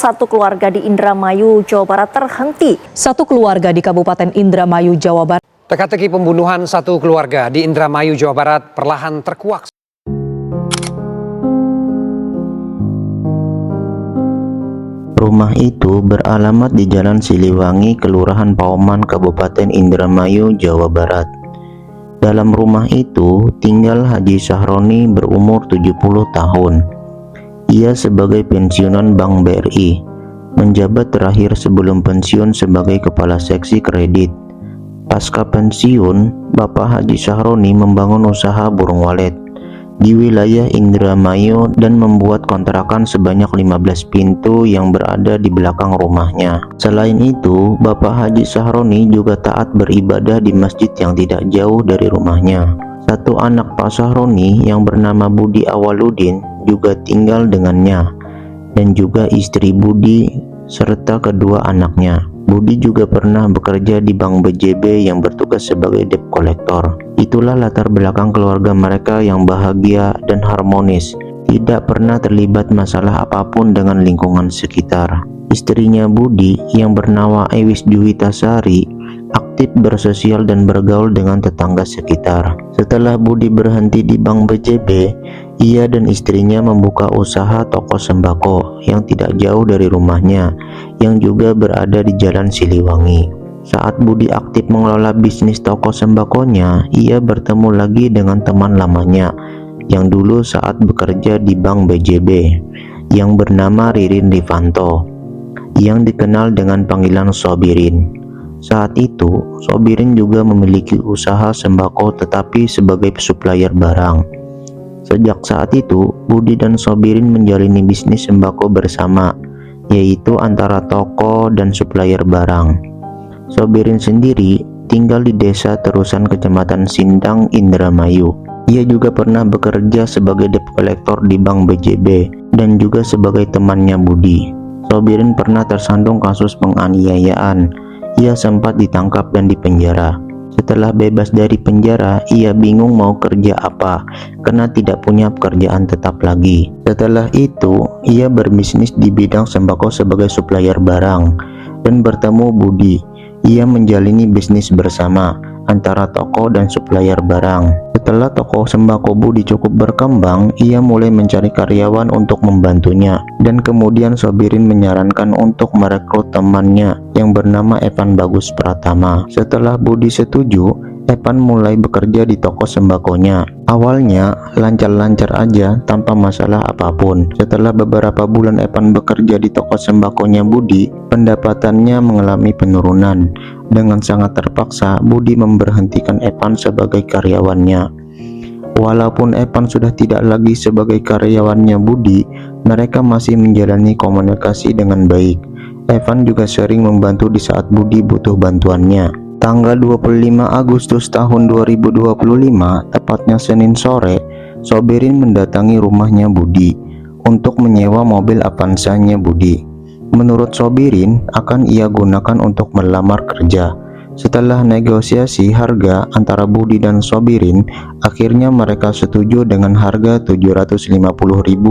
Satu keluarga di Indramayu, Jawa Barat terhenti. Satu keluarga di Kabupaten Indramayu, Jawa Barat. Teka-teki pembunuhan satu keluarga di Indramayu, Jawa Barat perlahan terkuak. Rumah itu beralamat di Jalan Siliwangi, Kelurahan Pauman, Kabupaten Indramayu, Jawa Barat. Dalam rumah itu tinggal Haji Sahroni berumur 70 tahun. Ia sebagai pensiunan Bank BRI, menjabat terakhir sebelum pensiun sebagai Kepala Seksi Kredit. Pasca pensiun, Bapak Haji Sahroni membangun usaha burung walet di wilayah Indramayu dan membuat kontrakan sebanyak 15 pintu yang berada di belakang rumahnya. Selain itu, Bapak Haji Sahroni juga taat beribadah di masjid yang tidak jauh dari rumahnya. Satu anak Pak Sahroni yang bernama Budi Awaludin juga tinggal dengannya, dan juga istri Budi serta kedua anaknya. Budi juga pernah bekerja di Bank BJB yang bertugas sebagai debt collector. Itulah latar belakang keluarga mereka yang bahagia dan harmonis, tidak pernah terlibat masalah apapun dengan lingkungan sekitar. Istrinya Budi yang bernama Ewis Juwitasari aktif bersosial dan bergaul dengan tetangga sekitar. Setelah Budi berhenti di Bank BJB, ia dan istrinya membuka usaha toko sembako yang tidak jauh dari rumahnya, yang juga berada di Jalan Siliwangi. Saat Budi aktif mengelola bisnis toko sembakonya, ia bertemu lagi dengan teman lamanya yang dulu saat bekerja di Bank BJB, yang bernama Ririn Rifanto, yang dikenal dengan panggilan Sobirin. Saat itu, Sobirin juga memiliki usaha sembako tetapi sebagai supplier barang. Sejak saat itu, Budi dan Sobirin menjalani bisnis sembako bersama, yaitu antara toko dan supplier barang. Sobirin sendiri tinggal di Desa Terusan, Kecamatan Sindang, Indramayu. Ia juga pernah bekerja sebagai debt collector di Bank BJB dan juga sebagai temannya Budi. Sobirin pernah tersandung kasus penganiayaan. Ia sempat ditangkap dan dipenjara. Setelah bebas dari penjara, ia bingung mau kerja apa karena tidak punya pekerjaan tetap lagi. Setelah itu, ia berbisnis di bidang sembako sebagai supplier barang dan bertemu Budi. Ia menjalani bisnis bersama antara toko dan supplier barang. Setelah toko sembako Budi cukup berkembang, ia mulai mencari karyawan untuk membantunya, dan kemudian Sobirin menyarankan untuk merekrut temannya yang bernama Evan Bagus Pratama. Setelah Budi setuju, Evan mulai bekerja di toko sembakonya. Awalnya lancar-lancar aja tanpa masalah apapun. Setelah beberapa bulan Evan bekerja di toko sembakonya Budi, pendapatannya mengalami penurunan. Dengan sangat terpaksa, Budi memberhentikan Evan sebagai karyawannya. Walaupun Evan sudah tidak lagi sebagai karyawannya Budi, mereka masih menjalani komunikasi dengan baik. Evan juga sering membantu di saat Budi butuh bantuannya. Tanggal 25 Agustus tahun 2025, tepatnya Senin sore, Sobirin mendatangi rumahnya Budi untuk menyewa mobil Avanza-nya Budi. Menurut Sobirin, akan ia gunakan untuk melamar kerja. Setelah negosiasi harga antara Budi dan Sobirin, akhirnya mereka setuju dengan harga 750.000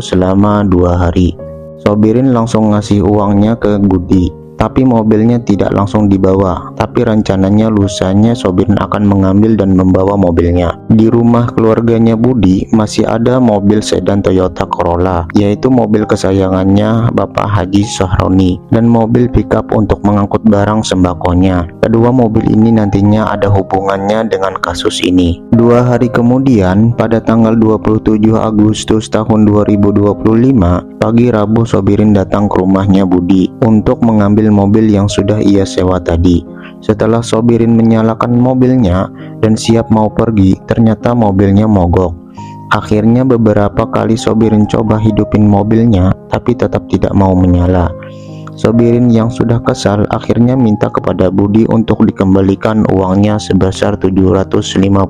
selama 2 hari. Sobirin langsung ngasih uangnya ke Budi, tapi mobilnya tidak langsung dibawa, tapi rencananya lusanya Sobirin akan mengambil dan membawa mobilnya. Di rumah keluarganya Budi masih ada mobil sedan Toyota Corolla, yaitu mobil kesayangannya Bapak Haji Sahroni, dan mobil pickup untuk mengangkut barang sembakonya. Kedua mobil ini nantinya ada hubungannya dengan kasus ini. 2 hari kemudian, pada tanggal 27 Agustus tahun 2025, pagi Rabu, Sobirin datang ke rumahnya Budi untuk mengambil mobil yang sudah ia sewa tadi. Setelah Sobirin menyalakan mobilnya dan siap mau pergi, ternyata mobilnya mogok. Akhirnya beberapa kali Sobirin coba hidupin mobilnya, tapi tetap tidak mau menyala. Sobirin yang sudah kesal akhirnya minta kepada Budi untuk dikembalikan uangnya sebesar 750.000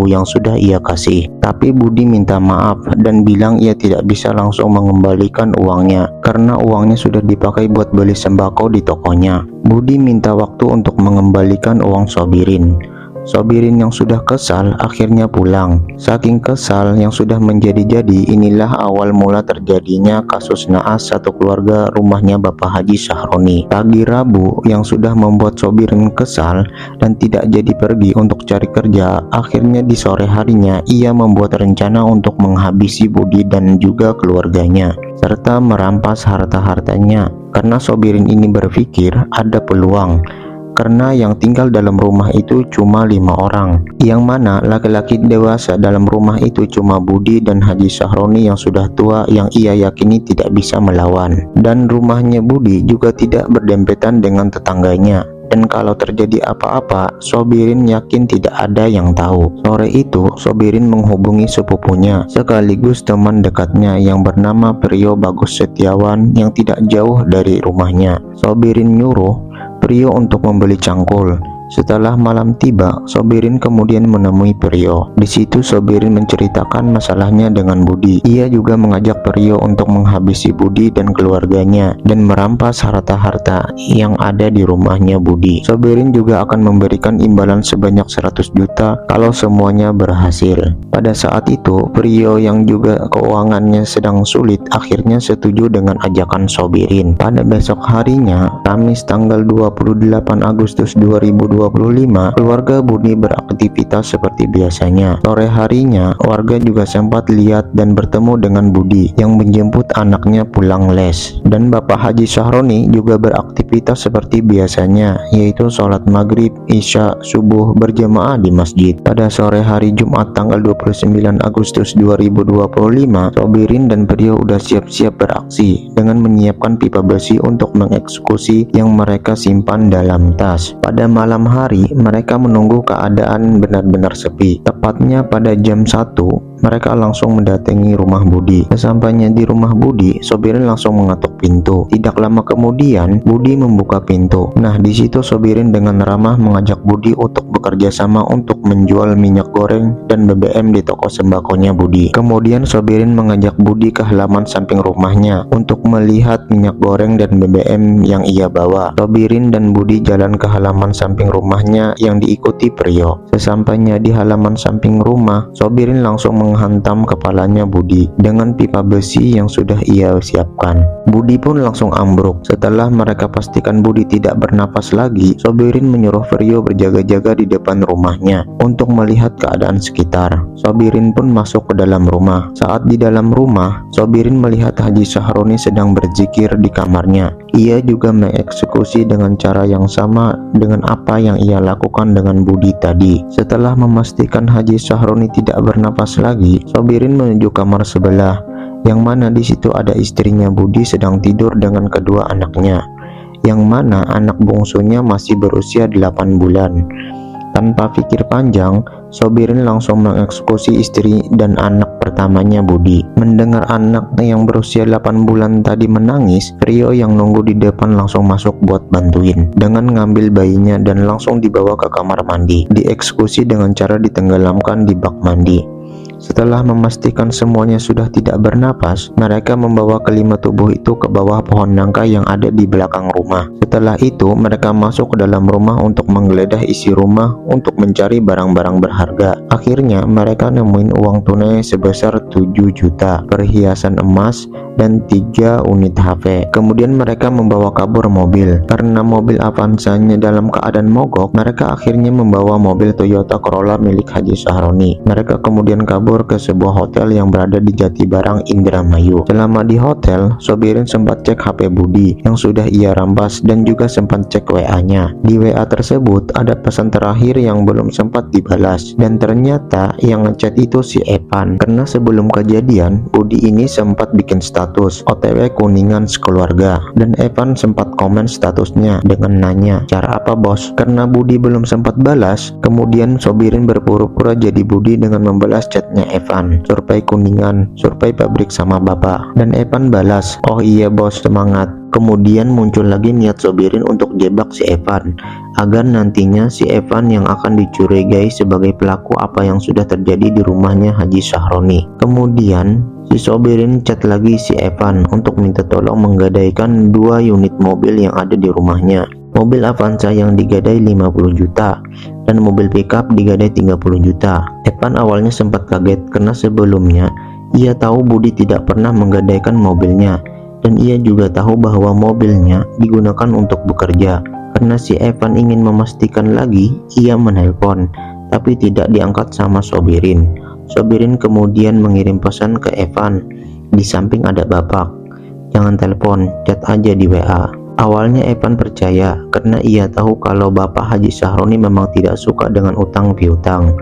yang sudah ia kasih. Tapi Budi minta maaf dan bilang ia tidak bisa langsung mengembalikan uangnya karena uangnya sudah dipakai buat beli sembako di tokonya. Budi minta waktu untuk mengembalikan uang Sobirin. Sobirin yang sudah kesal akhirnya pulang. Saking kesal yang sudah menjadi-jadi, inilah awal mula terjadinya kasus naas satu keluarga rumahnya Bapak Haji Sahroni. Pagi Rabu yang sudah membuat Sobirin kesal dan tidak jadi pergi untuk cari kerja, akhirnya di sore harinya ia membuat rencana untuk menghabisi Budi dan juga keluarganya serta merampas harta-hartanya. Karena Sobirin ini berpikir ada peluang, karena yang tinggal dalam rumah itu cuma 5 orang, yang mana laki-laki dewasa dalam rumah itu cuma Budi dan Haji Sahroni yang sudah tua yang ia yakini tidak bisa melawan. Dan rumahnya Budi juga tidak berdempetan dengan tetangganya. Dan kalau terjadi apa-apa, Sobirin yakin tidak ada yang tahu. Sore itu, Sobirin menghubungi sepupunya, sekaligus teman dekatnya yang bernama Priyo Bagus Setiawan yang tidak jauh dari rumahnya. Sobirin nyuruh Priyo untuk membeli cangkul. Setelah malam tiba, Sobirin kemudian menemui Priyo. Di situ Sobirin menceritakan masalahnya dengan Budi. Ia juga mengajak Priyo untuk menghabisi Budi dan keluarganya dan merampas harta-harta yang ada di rumahnya Budi. Sobirin juga akan memberikan imbalan sebanyak 100 juta kalau semuanya berhasil. Pada saat itu, Priyo yang juga keuangannya sedang sulit akhirnya setuju dengan ajakan Sobirin. Pada besok harinya, Kamis tanggal 28 Agustus 2025, keluarga Budi beraktivitas seperti biasanya. Sore harinya, warga juga sempat lihat dan bertemu dengan Budi yang menjemput anaknya pulang les. Dan Bapak Haji Sahroni juga beraktivitas seperti biasanya, yaitu sholat maghrib, isya, subuh berjamaah di masjid. Pada sore hari Jumat tanggal 29 Agustus 2025, Sobirin dan Priyo udah siap-siap beraksi dengan menyiapkan pipa besi untuk mengeksekusi yang mereka simpan dalam tas. Pada malam hari, mereka menunggu keadaan benar-benar sepi. Tepatnya pada jam 1, mereka langsung mendatangi rumah Budi. Sesampainya di rumah Budi, Sobirin langsung mengetuk pintu. Tidak lama kemudian, Budi membuka pintu. Nah, di situ Sobirin dengan ramah mengajak Budi untuk bekerja sama untuk menjual minyak goreng dan BBM di toko sembakonya Budi. Kemudian Sobirin mengajak Budi ke halaman samping rumahnya untuk melihat minyak goreng dan BBM yang ia bawa. Sobirin dan Budi jalan ke halaman samping rumahnya yang diikuti Priyo. Sesampainya di halaman samping rumah, Sobirin langsung menghantam kepalanya Budi dengan pipa besi yang sudah ia siapkan. Budi pun langsung ambruk. Setelah mereka pastikan Budi tidak bernapas lagi, Sobirin menyuruh Priyo berjaga-jaga di depan rumahnya untuk melihat keadaan sekitar. Sobirin pun masuk ke dalam rumah. Saat di dalam rumah, Sobirin melihat Haji Sahroni sedang berzikir di kamarnya. Ia juga mengeksekusi dengan cara yang sama dengan apa yang ia lakukan dengan Budi tadi. Setelah memastikan Haji Sahroni tidak bernapas lagi, Sobirin menuju kamar sebelah, yang mana di situ ada istrinya Budi sedang tidur dengan kedua anaknya, yang mana anak bungsunya masih berusia 8 bulan. Tanpa pikir panjang, Sobirin langsung mengeksekusi istri dan anak pertamanya Budi. Mendengar anaknya yang berusia 8 bulan tadi menangis, Priyo yang nunggu di depan langsung masuk buat bantuin dengan ngambil bayinya dan langsung dibawa ke kamar mandi. Dieksekusi dengan cara ditenggelamkan di bak mandi. Setelah memastikan semuanya sudah tidak bernapas, mereka membawa kelima tubuh itu ke bawah pohon nangka yang ada di belakang rumah. Setelah itu, mereka masuk ke dalam rumah untuk menggeledah isi rumah untuk mencari barang-barang berharga. Akhirnya, mereka nemuin uang tunai sebesar 7 juta, perhiasan emas, dan 3 unit HP. Kemudian mereka membawa kabur mobil. Karena mobil Avanza-nya dalam keadaan mogok, mereka akhirnya membawa mobil Toyota Corolla milik Haji Sahroni. Mereka kemudian kabur ke sebuah hotel yang berada di Jatibarang, Indramayu. Selama di hotel, Sobirin sempat cek HP Budi yang sudah ia rampas dan juga sempat cek WA-nya. Di WA tersebut ada pesan terakhir yang belum sempat dibalas, dan ternyata yang ngechat itu si Evan. Karena sebelum kejadian, Budi ini sempat bikin status OTW Kuningan sekeluarga, dan Evan sempat komen statusnya dengan nanya, "Cara apa bos?" Karena Budi belum sempat balas, kemudian Sobirin berpura-pura jadi Budi dengan membalas chatnya Evan, "Survei Kuningan, survei pabrik sama bapak." Dan Evan balas, "Oh iya bos, semangat." Kemudian muncul lagi niat Sobirin untuk jebak si Evan, agar nantinya si Evan yang akan dicurigai sebagai pelaku apa yang sudah terjadi di rumahnya Haji Sahroni. Kemudian si Sobirin chat lagi si Evan untuk minta tolong menggadaikan 2 unit mobil yang ada di rumahnya. mobil Avanza yang digadai 50 juta, dan mobil pickup digadai 30 juta. Evan awalnya sempat kaget karena sebelumnya ia tahu Budi tidak pernah menggadaikan mobilnya, dan ia juga tahu bahwa mobilnya digunakan untuk bekerja. Karena si Evan ingin memastikan lagi, ia menelpon, tapi tidak diangkat sama Sobirin. Sobirin kemudian mengirim pesan ke Evan, "Di samping ada Bapak, jangan telepon, chat aja di WA." Awalnya Evan percaya karena ia tahu kalau Bapak Haji Sahroni memang tidak suka dengan utang piutang.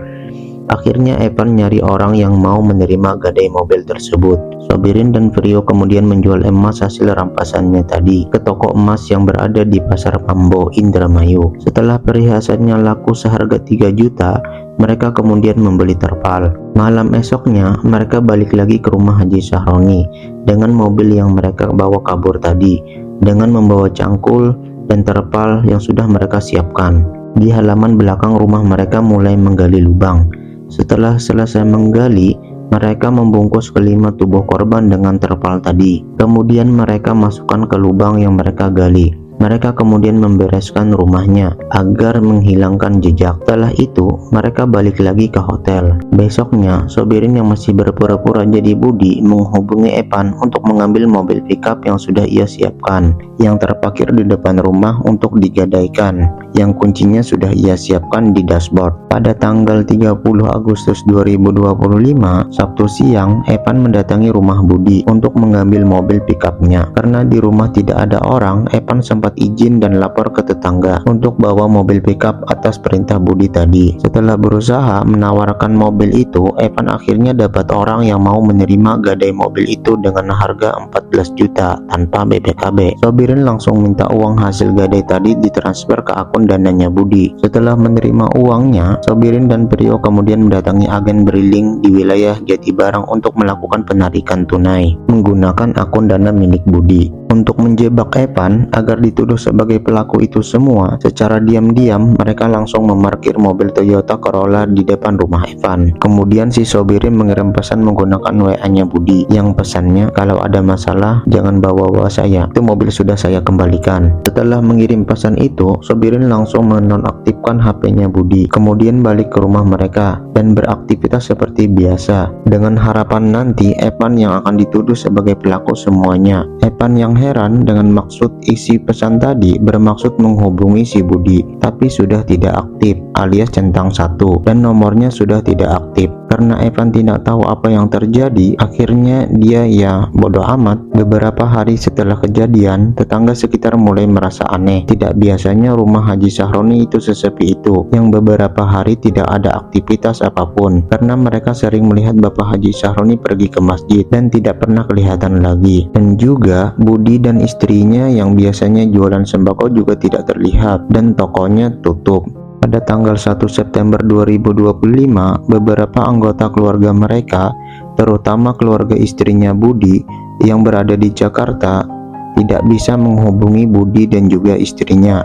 Akhirnya Evan nyari orang yang mau menerima gadai mobil tersebut. Sobirin dan Frio kemudian menjual emas hasil rampasannya tadi ke toko emas yang berada di Pasar Mambo, Indramayu. Setelah perhiasannya laku seharga 3 juta, mereka kemudian membeli terpal. Malam esoknya, mereka balik lagi ke rumah Haji Sahroni dengan mobil yang mereka bawa kabur tadi, dengan membawa cangkul dan terpal yang sudah mereka siapkan. Di halaman belakang rumah mereka mulai menggali lubang. Setelah selesai menggali, mereka membungkus kelima tubuh korban dengan terpal tadi. Kemudian mereka masukkan ke lubang yang mereka gali. Mereka kemudian membereskan rumahnya agar menghilangkan jejak. Setelah itu, mereka balik lagi ke hotel. Besoknya, Sobirin yang masih berpura-pura jadi Budi menghubungi Evan untuk mengambil mobil pickup yang sudah ia siapkan, yang terparkir di depan rumah untuk digadaikan, yang kuncinya sudah ia siapkan di dashboard. Pada tanggal 30 Agustus 2025, Sabtu siang, Evan mendatangi rumah Budi untuk mengambil mobil pickupnya. Karena di rumah tidak ada orang, Evan sempat izin dan lapor ke tetangga untuk bawa mobil pickup atas perintah Budi tadi. Setelah berusaha menawarkan mobil itu, Evan akhirnya dapat orang yang mau menerima gadai mobil itu dengan harga 14 juta tanpa BPKB. Sobirin langsung minta uang hasil gadai tadi ditransfer ke akun dananya Budi. Setelah menerima uangnya, Sobirin dan Prio kemudian mendatangi agen Briling di wilayah Jatibarang untuk melakukan penarikan tunai menggunakan akun dana milik Budi. Untuk menjebak Evan agar dituduh sebagai pelaku itu semua, secara diam-diam mereka langsung memarkir mobil Toyota Corolla di depan rumah Evan. Kemudian si Sobirin mengirim pesan menggunakan WA-nya Budi, yang pesannya, "Kalau ada masalah jangan bawa-bawa saya, itu mobil sudah saya kembalikan." Setelah mengirim pesan itu, Sobirin langsung menonaktifkan HP-nya Budi, kemudian balik ke rumah mereka dan beraktivitas seperti biasa, dengan harapan nanti Evan yang akan dituduh sebagai pelaku semuanya. Evan yang heran dengan maksud isi pesan tadi bermaksud menghubungi si Budi, tapi sudah tidak aktif alias centang 1, dan nomornya sudah tidak aktif. Karena Evan tidak tahu apa yang terjadi, akhirnya dia bodoh amat. Beberapa hari setelah kejadian, tetangga sekitar mulai merasa aneh. Tidak biasanya rumah Haji Sahroni itu sesepi itu, yang beberapa hari tidak ada aktivitas apapun, karena mereka sering melihat Bapak Haji Sahroni pergi ke masjid dan tidak pernah kelihatan lagi. Dan juga Budi dan istrinya yang biasanya jualan sembako juga tidak terlihat, dan tokonya tutup. Pada tanggal 1 September 2025, beberapa anggota keluarga mereka, terutama keluarga istrinya Budi yang berada di Jakarta, tidak bisa menghubungi Budi dan juga istrinya.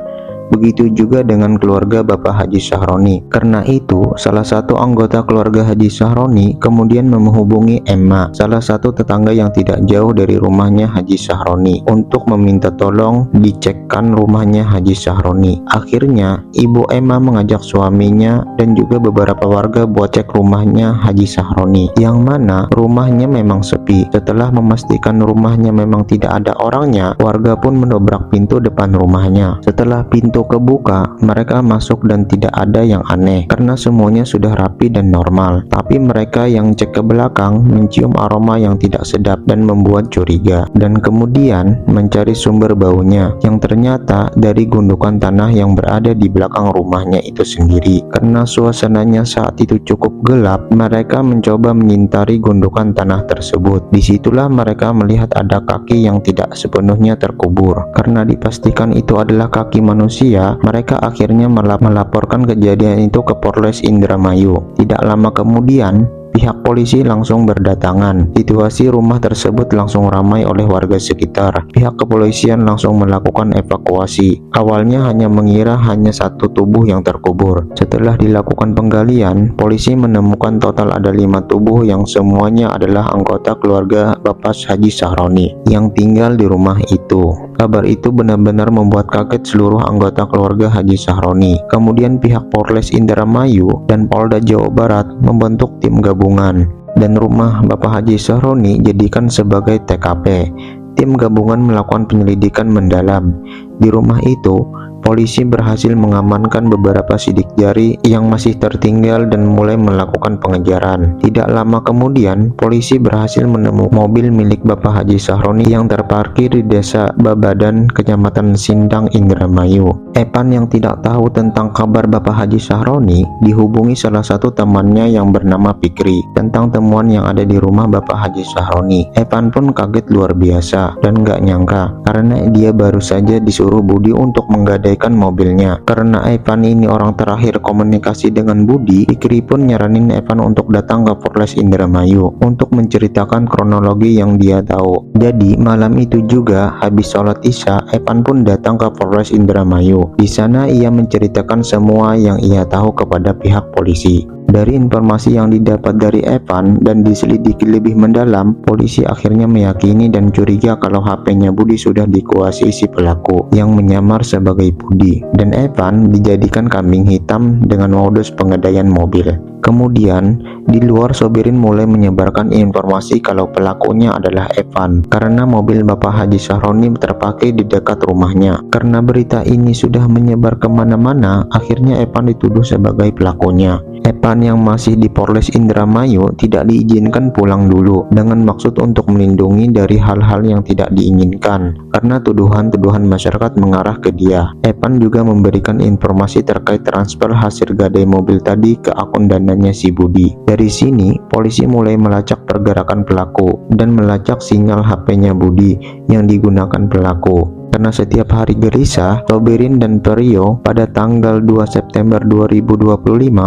Begitu juga dengan keluarga Bapak Haji Sahroni. Karena itu, salah satu anggota keluarga Haji Sahroni kemudian menghubungi Emma, salah satu tetangga yang tidak jauh dari rumahnya Haji Sahroni, untuk meminta tolong dicekkan rumahnya Haji Sahroni. Akhirnya, Ibu Emma mengajak suaminya dan juga beberapa warga buat cek rumahnya Haji Sahroni, yang mana rumahnya memang sepi. Setelah memastikan rumahnya memang tidak ada orangnya, warga pun mendobrak pintu depan rumahnya. Setelah pintu kebuka, mereka masuk dan tidak ada yang aneh karena semuanya sudah rapi dan normal. Tapi mereka yang cek ke belakang mencium aroma yang tidak sedap dan membuat curiga, dan kemudian mencari sumber baunya, yang ternyata dari gundukan tanah yang berada di belakang rumahnya itu sendiri. Karena suasananya saat itu cukup gelap, mereka mencoba menyintari gundukan tanah tersebut. Disitulah mereka melihat ada kaki yang tidak sepenuhnya terkubur. Karena dipastikan itu adalah kaki manusia, mereka akhirnya melaporkan kejadian itu ke Polres Indramayu. Tidak lama kemudian, pihak polisi langsung berdatangan. Situasi rumah tersebut langsung ramai oleh warga sekitar. Pihak kepolisian langsung melakukan evakuasi. Awalnya hanya mengira hanya satu tubuh yang terkubur. Setelah dilakukan penggalian, polisi menemukan total ada 5 tubuh yang semuanya adalah anggota keluarga Bapak Haji Sahroni yang tinggal di rumah itu. Kabar itu benar-benar membuat kaget seluruh anggota keluarga Haji Sahroni. Kemudian pihak Polres Indramayu dan Polda Jawa Barat membentuk tim gabungan dan rumah Bapak Haji Sahroni jadikan sebagai TKP. Tim gabungan melakukan penyelidikan mendalam. Di rumah itu, polisi berhasil mengamankan beberapa sidik jari yang masih tertinggal dan mulai melakukan pengejaran. Tidak lama kemudian, polisi berhasil menemukan mobil milik Bapak Haji Sahroni yang terparkir di Desa Babadan, Kecamatan Sindang, Indramayu. Epan yang tidak tahu tentang kabar Bapak Haji Sahroni dihubungi salah satu temannya yang bernama Fikri tentang temuan yang ada di rumah Bapak Haji Sahroni. Epan pun kaget luar biasa dan gak nyangka karena dia baru saja disuruh Budi untuk menggadaikan mobilnya. Karena Evan ini orang terakhir komunikasi dengan Budi, Fikri pun nyaranin Evan untuk datang ke Polres Indramayu untuk menceritakan kronologi yang dia tahu. Jadi malam itu juga habis sholat Isya, Evan pun datang ke Polres Indramayu. Di sana ia menceritakan semua yang ia tahu kepada pihak polisi. Dari informasi yang didapat dari Evan dan diselidiki lebih mendalam, polisi akhirnya meyakini dan curiga kalau HP-nya Budi sudah dikuasai si pelaku yang menyamar sebagai Budi, dan Evan dijadikan kambing hitam dengan modus pengadaian mobil. Kemudian, di luar Sobirin mulai menyebarkan informasi kalau pelakunya adalah Evan karena mobil Bapak Haji Sahroni terpakai di dekat rumahnya. Karena berita ini sudah menyebar kemana-mana, akhirnya Evan dituduh sebagai pelakunya. Evan yang masih di Polres Indramayu tidak diizinkan pulang dulu dengan maksud untuk melindungi dari hal-hal yang tidak diinginkan karena tuduhan-tuduhan masyarakat mengarah ke dia. Evan juga memberikan informasi terkait transfer hasil gadai mobil tadi ke akun dananya si Budi. Dari sini, polisi mulai melacak pergerakan pelaku dan melacak sinyal HP-nya Budi yang digunakan pelaku. Karena setiap hari gelisah, Sobirin dan Perio pada tanggal 2 September 2025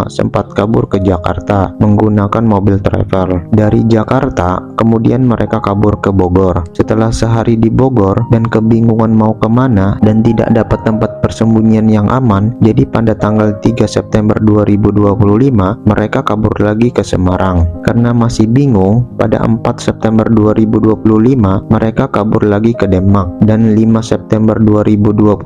sempat kabur ke Jakarta menggunakan mobil travel. Dari Jakarta, kemudian mereka kabur ke Bogor. Setelah sehari di Bogor dan kebingungan mau kemana dan tidak dapat tempat persembunyian yang aman, jadi pada tanggal 3 September 2025 mereka kabur lagi ke Semarang. Karena masih bingung, pada 4 September 2025 mereka kabur lagi ke Demak, dan 5 September 2025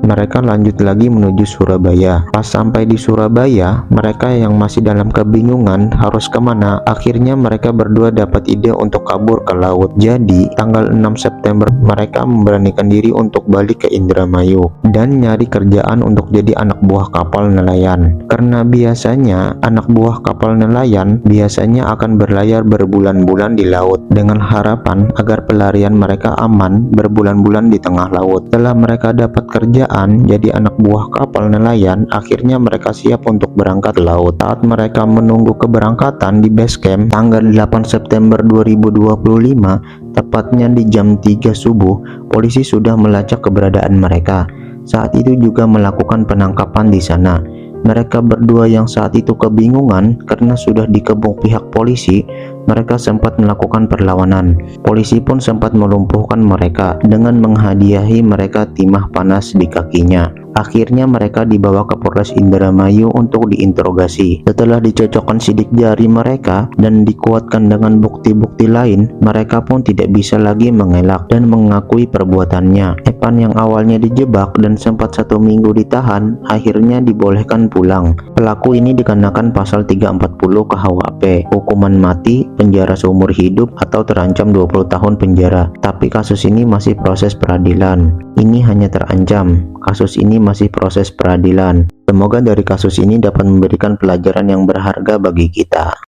mereka lanjut lagi menuju Surabaya. Pas sampai di Surabaya, mereka yang masih dalam kebingungan harus kemana, akhirnya mereka berdua dapat ide untuk kabur ke laut. Jadi tanggal 6 September mereka memberanikan diri untuk balik ke Indramayu dan nyari kerjaan untuk jadi anak buah kapal nelayan. Karena biasanya anak buah kapal nelayan biasanya akan berlayar berbulan-bulan di laut dengan harapan agar pelarian mereka aman berbulan-bulan di tengah laut. Setelah mereka dapat kerjaan jadi anak buah kapal nelayan, akhirnya mereka siap untuk berangkat ke laut. Saat mereka menunggu keberangkatan di base camp tanggal 8 September 2025, tepatnya di jam 3 subuh, polisi sudah melacak keberadaan mereka. Saat itu juga melakukan penangkapan di sana. Mereka berdua yang saat itu kebingungan karena sudah dikepung pihak polisi, mereka sempat melakukan perlawanan. Polisi pun sempat melumpuhkan mereka dengan menghadiahi mereka timah panas di kakinya. Akhirnya mereka dibawa ke Polres Indramayu untuk diinterogasi. Setelah dicocokkan sidik jari mereka dan dikuatkan dengan bukti-bukti lain, mereka pun tidak bisa lagi mengelak dan mengakui perbuatannya. Evan yang awalnya dijebak dan sempat 1 minggu ditahan, akhirnya dibolehkan pulang. Pelaku ini dikenakan pasal 340 KUHP, hukuman mati, penjara seumur hidup, atau terancam 20 tahun penjara. Tapi kasus ini masih proses peradilan. Ini hanya terancam. Kasus ini masih proses peradilan. Semoga dari kasus ini dapat memberikan pelajaran yang berharga bagi kita.